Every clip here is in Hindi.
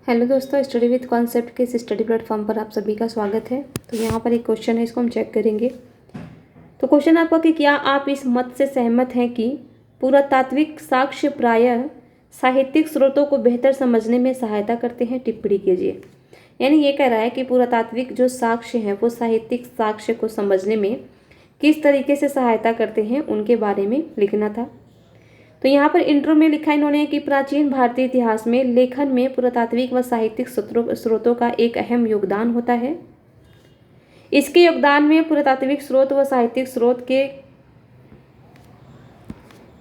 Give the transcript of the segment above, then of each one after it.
हेलो दोस्तों, स्टडी विद कॉन्सेप्ट के इस स्टडी प्लेटफॉर्म पर आप सभी का स्वागत है। तो यहाँ पर एक क्वेश्चन है, इसको हम चेक करेंगे। तो क्वेश्चन आपका कि क्या आप इस मत से सहमत हैं कि पुरातात्विक साक्ष्य प्रायः साहित्यिक स्रोतों को बेहतर समझने में सहायता करते हैं? टिप्पणी कीजिए। यानी ये कह रहा है कि पुरातात्विक जो साक्ष्य हैं वो साहित्यिक साक्ष्य को समझने में किस तरीके से सहायता करते हैं, उनके बारे में लिखना था। तो यहाँ पर इंट्रो में लिखा इन्होंने कि प्राचीन भारतीय इतिहास में लेखन में पुरातात्विक व साहित्यिक स्रोतों का एक अहम योगदान होता है। इसके योगदान में पुरातात्विक स्रोत व साहित्यिक स्रोत के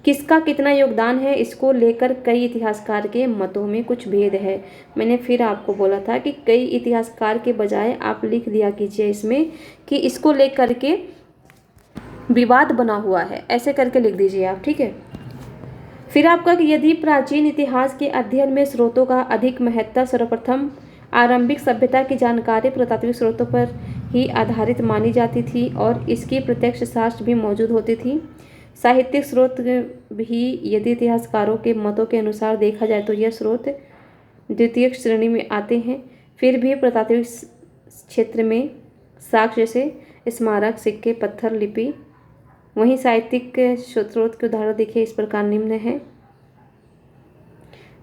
किसका कितना योगदान है, इसको लेकर कई इतिहासकार के मतों में कुछ भेद है। मैंने फिर आपको बोला था कि कई इतिहासकार के बजाय आप लिख दिया कीजिए इसमें कि इसको लेकर के विवाद बना हुआ है, ऐसे करके लिख दीजिए आप, ठीक है। फिर आपका कि यदि प्राचीन इतिहास के अध्ययन में स्रोतों का अधिक महत्व सर्वप्रथम आरंभिक सभ्यता की जानकारी पुरातात्विक स्रोतों पर ही आधारित मानी जाती थी और इसकी प्रत्यक्ष साक्ष्य भी मौजूद होती थी। साहित्यिक स्रोत भी यदि इतिहासकारों के मतों के अनुसार देखा जाए तो यह स्रोत द्वितीय श्रेणी में आते हैं। फिर भी पुरातात्विक क्षेत्र में साक्ष्य जैसे स्मारक, सिक्के, पत्थर, लिपि, वहीं साहित्यिक स्रोत के उदाहरण देखिए इस प्रकार निम्न है।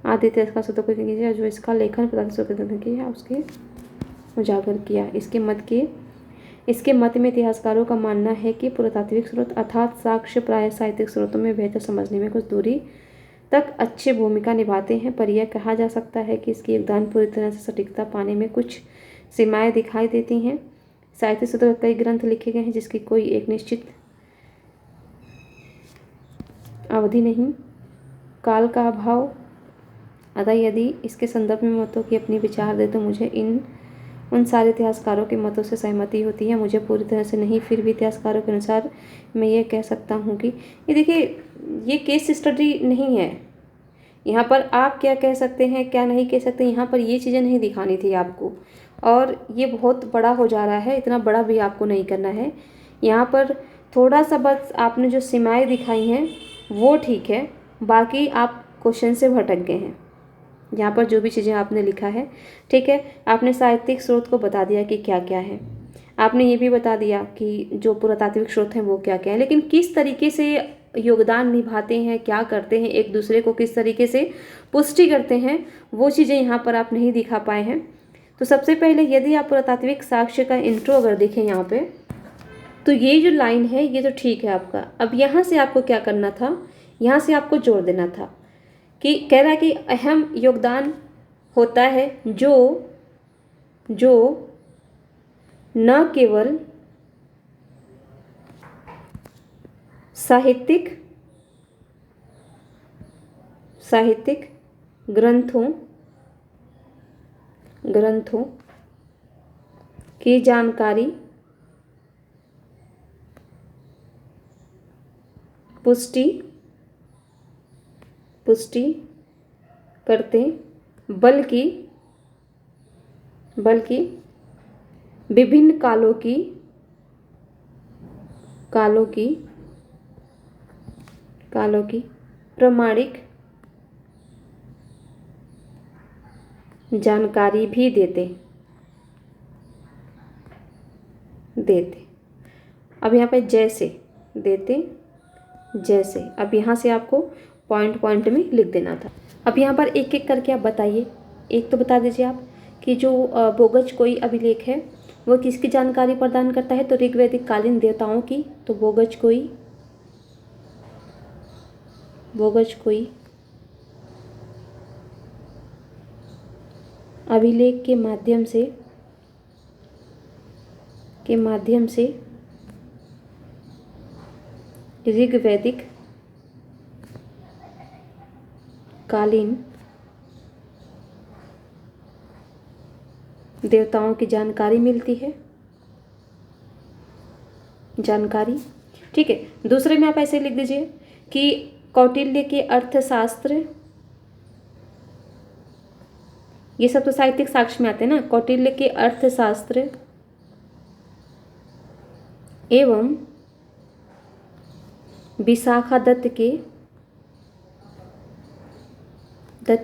आदि इतिहासकार स्रोतों को कीजिए जो इसका लेखन प्रदान किया उसके उजागर किया। इसके मत में इतिहासकारों का मानना है कि पुरातात्विक स्रोत अर्थात साक्ष्य प्राय साहित्यिक स्रोतों में बेहतर समझने में कुछ दूरी तक अच्छी भूमिका निभाते हैं, पर यह कहा जा सकता है कि इसकी योगदान पूरी तरह से सटीकता पाने में कुछ सीमाएं दिखाई देती हैं। साहित्यिक स्रोतों के कई ग्रंथ लिखे गए हैं जिसकी कोई एक निश्चित अवधि नहीं, काल का अभाव, अतः यदि इसके संदर्भ में मतों की अपनी विचार दे तो मुझे उन सारे इतिहासकारों के मतों से सहमति होती है। मुझे पूरी तरह से नहीं, फिर भी इतिहासकारों के अनुसार मैं ये कह सकता हूँ कि ये देखिए, ये केस स्टडी नहीं है। यहाँ पर आप क्या कह सकते हैं क्या नहीं कह सकते, यहाँ पर ये चीज़ें नहीं दिखानी थी आपको, और ये बहुत बड़ा हो जा रहा है, इतना बड़ा भी आपको नहीं करना है। यहाँ पर थोड़ा सा बस आपने जो सीमाएँ दिखाई हैं वो ठीक है, बाकी आप क्वेश्चन से भटक गए हैं। यहाँ पर जो भी चीज़ें आपने लिखा है, ठीक है, आपने साहित्यिक स्रोत को बता दिया कि क्या क्या है, आपने ये भी बता दिया कि जो पुरातात्विक स्रोत हैं वो क्या क्या है, लेकिन किस तरीके से योगदान निभाते हैं, क्या करते हैं, एक दूसरे को किस तरीके से पुष्टि करते हैं, वो चीज़ें यहाँ पर आप नहीं दिखा पाए हैं। तो सबसे पहले यदि आप पुरातात्विक साक्ष्य का इंट्रो अगर देखें यहाँ पे, तो ये जो लाइन है ये तो ठीक है आपका। अब यहाँ से आपको क्या करना था, यहाँ से आपको जोड़ देना था कि कह रहा है कि अहम योगदान होता है जो न केवल साहित्यिक ग्रंथों की जानकारी पुष्टि करते, बल्कि विभिन्न कालों की प्रमाणिक जानकारी भी देते। अब यहाँ पे जैसे देते, जैसे, अब यहाँ से आपको पॉइंट में लिख देना था। अब यहाँ पर एक एक करके आप बताइए। एक तो बता दीजिए आप कि जो बोगज कोई अभिलेख है वो किसकी जानकारी प्रदान करता है, तो ऋग्वैदिक कालीन देवताओं की। तो बोगज कोई अभिलेख के माध्यम से ऋग्वैदिक कालीन देवताओं की जानकारी मिलती है, जानकारी, ठीक है। दूसरे में आप ऐसे लिख दीजिए कि कौटिल्य के अर्थशास्त्र, ये सब तो साहित्यिक साक्ष्य में आते हैं ना। कौटिल्य के अर्थशास्त्र एवं विशाखा दत्त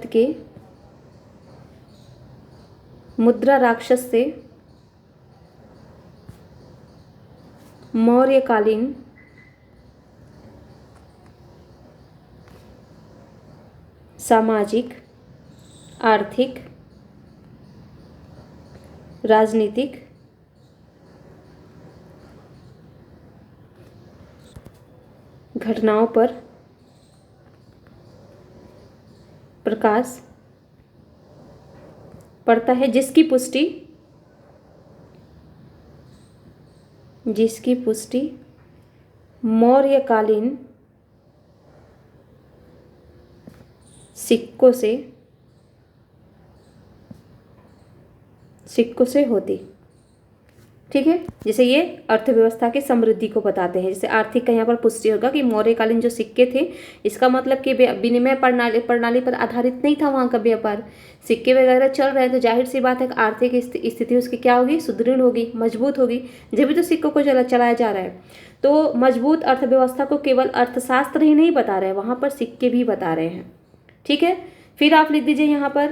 के मुद्रा राक्षस से मौर्यकालीन सामाजिक, आर्थिक, राजनीतिक, घटनाओं पर प्रकाश पड़ता है, जिसकी पुष्टि मौर्यकालीन सिक्कों से होती। ठीक है, जैसे ये अर्थव्यवस्था की समृद्धि को बताते हैं। जैसे आर्थिक का यहाँ पर पुष्टि होगा कि मौर्यकालीन जो सिक्के थे, इसका मतलब कि विनिमय प्रणाली पर आधारित नहीं था वहाँ का व्यापार। सिक्के वगैरह चल रहे हैं तो जाहिर सी बात है कि आर्थिक स्थिति उसकी क्या होगी, सुदृढ़ होगी, मजबूत होगी, जब भी तो सिक्कों को चलाया जा रहा है। तो मजबूत अर्थव्यवस्था को केवल अर्थशास्त्र ही नहीं बता रहे, वहाँ पर सिक्के भी बता रहे हैं। ठीक है, फिर आप लिख दीजिए यहाँ पर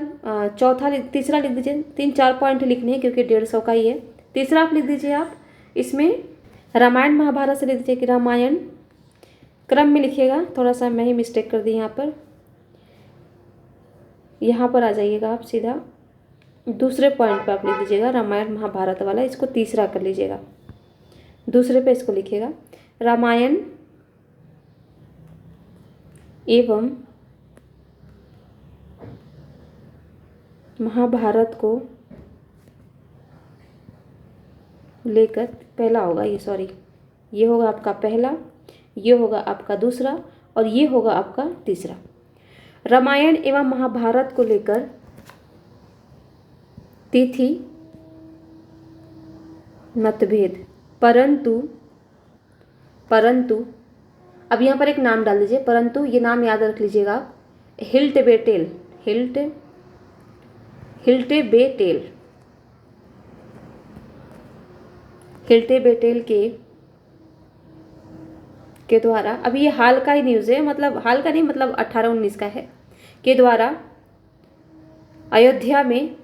तीसरा लिख दीजिए। 3-4 पॉइंट लिखने हैं क्योंकि 150 का ही है। तीसरा आप लिख दीजिए, आप इसमें रामायण महाभारत से लिख दीजिए कि रामायण, क्रम में लिखिएगा, थोड़ा सा मैं ही मिस्टेक कर दी यहाँ पर आ जाइएगा आप सीधा दूसरे पॉइंट पे आप लिख दीजिएगा रामायण महाभारत वाला, इसको तीसरा कर लीजिएगा, दूसरे पे इसको लिखिएगा रामायण एवं महाभारत को लेकर, पहला होगा ये होगा आपका पहला, ये होगा आपका दूसरा और ये होगा आपका तीसरा। रामायण एवं महाभारत को लेकर तिथि मतभेद, परंतु अब यहाँ पर एक नाम डाल दीजिए, परंतु ये नाम याद रख लीजिएगा, हिल्टेबेटेल के द्वारा, अभी ये हाल का ही न्यूज़ है, मतलब हाल का नहीं, मतलब 18-19 का है, के द्वारा अयोध्या में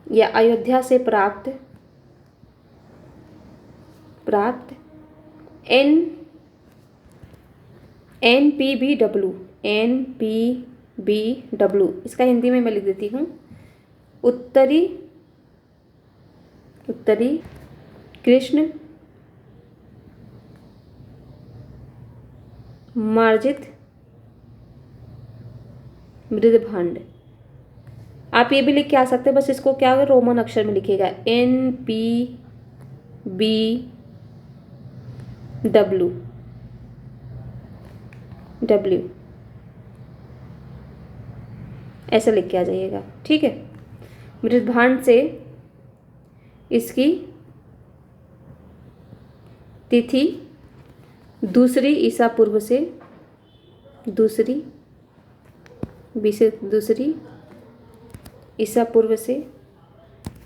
या अयोध्या से प्राप्त NPBW, इसका हिंदी में मैं लिख देती हूँ, उत्तरी कृष्ण मार्जित मृदभांड। आप ये भी लिख के आ सकते हैं, बस इसको क्या होगा, रोमन अक्षर में लिखिएगा NPBW, ऐसा लिख के आ जाइएगा। ठीक है, मृदभांड से इसकी तिथि दूसरी ईसा पूर्व से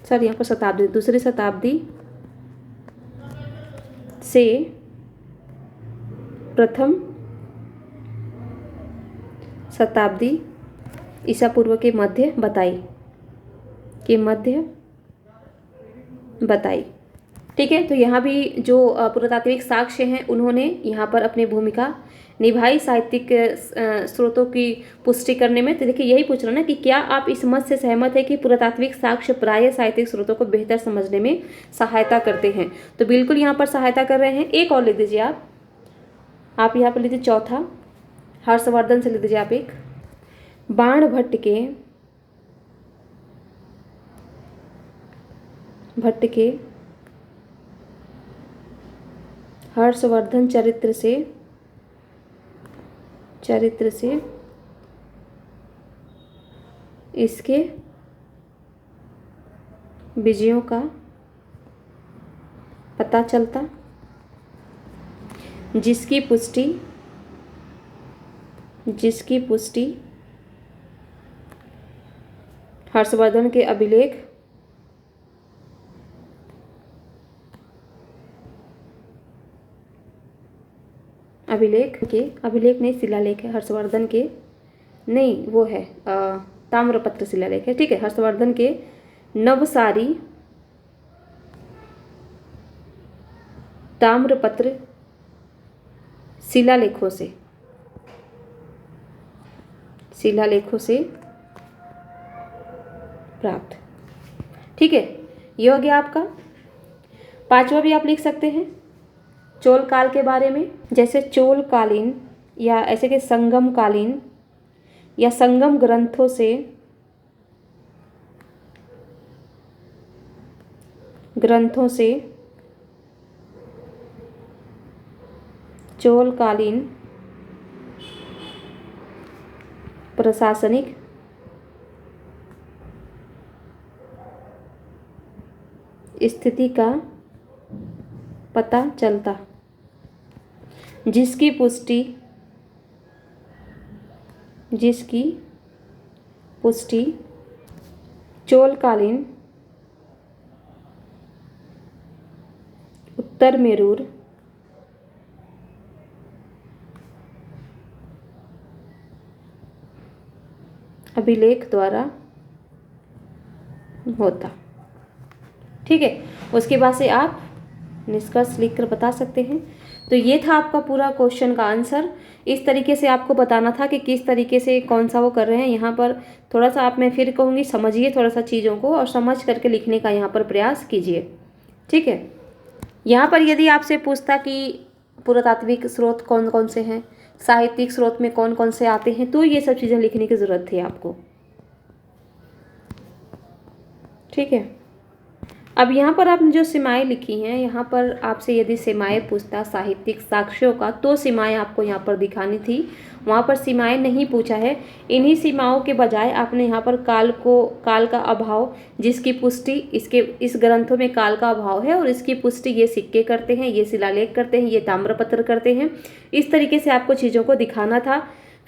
सर यहाँ पर शताब्दी, दूसरी शताब्दी से प्रथम शताब्दी ईसा पूर्व के मध्य बताई। ठीक है, तो यहाँ भी जो पुरातात्विक साक्ष्य हैं उन्होंने यहाँ पर अपनी भूमिका निभाई साहित्यिक स्रोतों की पुष्टि करने में। तो देखिए यही पूछ रहा ना कि क्या आप इस मत से सहमत है कि पुरातात्विक साक्ष्य प्रायः साहित्यिक स्रोतों को बेहतर समझने में सहायता करते हैं। तो बिल्कुल यहाँ पर सहायता कर रहे हैं। एक और लिख दीजिए आप यहाँ पर लीजिए चौथा, हर्षवर्धन से लिख दीजिए आप एक, बाणभट्ट के हर्षवर्धन चरित्र से इसके विजयों का पता चलता, जिसकी पुष्टि हर्षवर्धन के अभिलेख नहीं, शिलालेख है हर्षवर्धन के, नहीं वो है ताम्रपत्र शिलालेख है। ठीक है, हर्षवर्धन के नवसारी ताम्रपत्र शिलालेखों से प्राप्त। ठीक है, ये हो गया आपका। 5वां भी आप लिख सकते हैं चोल काल के बारे में, जैसे चोल कालीन या ऐसे कि संगम कालीन या संगम ग्रंथों से चोल कालीन प्रशासनिक स्थिति का पता चलता, जिसकी पुष्टि चोलकालीन उत्तर मेरूर अभिलेख द्वारा होता। ठीक है, उसके बाद से आप निष्कर्ष लिखकर बता सकते हैं। तो ये था आपका पूरा क्वेश्चन का आंसर। इस तरीके से आपको बताना था कि किस तरीके से कौन सा वो कर रहे हैं। यहाँ पर थोड़ा सा आप, मैं फिर कहूँगी, समझिए थोड़ा सा चीज़ों को और समझ करके लिखने का यहाँ पर प्रयास कीजिए। ठीक है, यहाँ पर यदि आपसे पूछता कि पुरातात्विक स्रोत कौन कौन से हैं, साहित्यिक स्रोत में कौन कौन से आते हैं, तो ये सब चीज़ें लिखने की ज़रूरत थी आपको। ठीक है, अब यहाँ पर आपने जो सीमाएं लिखी हैं, यहाँ पर आपसे यदि सीमाएं पूछता साहित्यिक साक्ष्यों का, तो सीमाएं आपको यहाँ पर दिखानी थी। वहाँ पर सीमाएं नहीं पूछा है। इन्हीं सीमाओं के बजाय आपने यहाँ पर काल का अभाव, जिसकी पुष्टि इस ग्रंथों में काल का अभाव है और इसकी पुष्टि ये सिक्के करते हैं, ये शिलालेख करते हैं, ये ताम्रपत्र करते हैं, इस तरीके से आपको चीज़ों को दिखाना था।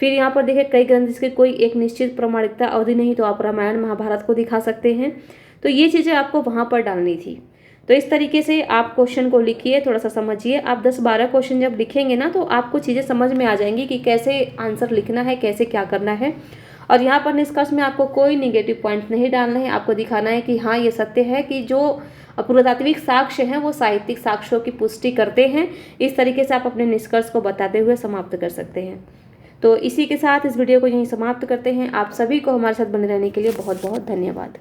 फिर यहाँ पर देखिए कई ग्रंथ जिसके कोई एक निश्चित प्रमाणिकता अवधि नहीं, तो आप रामायण महाभारत को दिखा सकते हैं। तो ये चीज़ें आपको वहाँ पर डालनी थी। तो इस तरीके से आप क्वेश्चन को लिखिए, थोड़ा सा समझिए। आप 10-12 क्वेश्चन जब लिखेंगे ना, तो आपको चीज़ें समझ में आ जाएंगी कि कैसे आंसर लिखना है, कैसे क्या करना है। और यहाँ पर निष्कर्ष में आपको कोई निगेटिव पॉइंट नहीं डालना है। आपको दिखाना है कि हाँ, ये सत्य है कि जो पुरातात्विक साक्ष्य हैं वो साहित्यिक साक्ष्यों की पुष्टि करते हैं। इस तरीके से आप अपने निष्कर्ष को बताते हुए समाप्त कर सकते हैं। तो इसी के साथ इस वीडियो को यहीं समाप्त करते हैं। आप सभी को हमारे साथ बने रहने के लिए बहुत बहुत धन्यवाद।